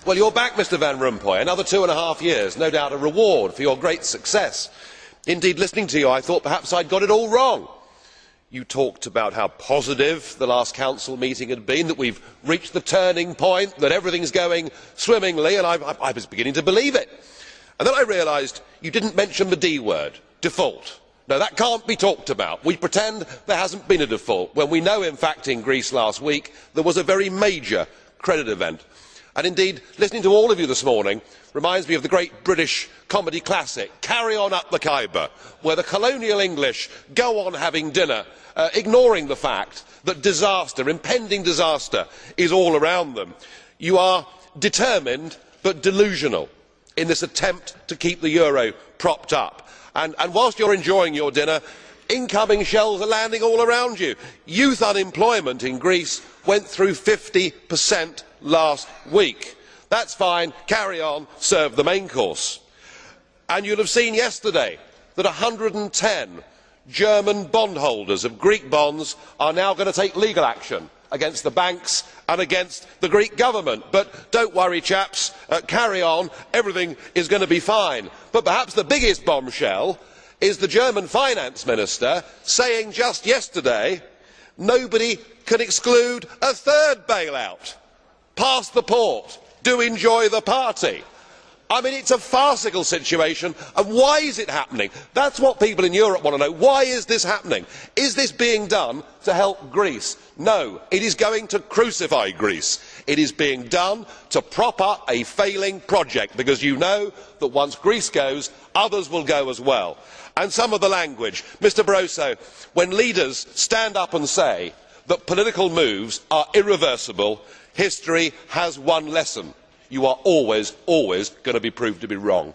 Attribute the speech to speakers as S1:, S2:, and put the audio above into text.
S1: Well, you're back, Mr Van Rompuy. Another 2.5 years, no doubt a reward for your great success. Indeed, listening to you, I thought perhaps I'd got it all wrong. You talked about how positive the last council meeting had been, that we've reached the turning point, that everything's going swimmingly, and I was beginning to believe it. And then I realised you didn't mention the D word, default. No, that can't be talked about. We pretend there hasn't been a default, when we know, in fact, in Greece last week there was a very major credit event. And indeed, listening to all of you this morning reminds me of the great British comedy classic, Carry On Up the Khyber, where the colonial English go on having dinner, ignoring the fact that disaster, impending disaster, is all around them. You are determined but delusional in this attempt to keep the euro propped up. And whilst you are enjoying your dinner, incoming shells are landing all around you. Youth unemployment in Greece went through 50% last week. That's fine, carry on, serve the main course. And you'll have seen yesterday that 110 German bondholders of Greek bonds are now going to take legal action against the banks and against the Greek government. But don't worry, chaps, carry on, everything is going to be fine. But perhaps the biggest bombshell is the German finance minister saying just yesterday nobody can exclude a third bailout. Pass the port, do enjoy the party. I mean, it's a farcical situation, and why is it happening? That's what people in Europe want to know. Why is this happening? Is this being done to help Greece? No, it is going to crucify Greece. It is being done to prop up a failing project, because you know that once Greece goes, others will go as well. And some of the language, Mr Barroso, when leaders stand up and say that political moves are irreversible, history has one lesson: you are always going to be proved to be wrong.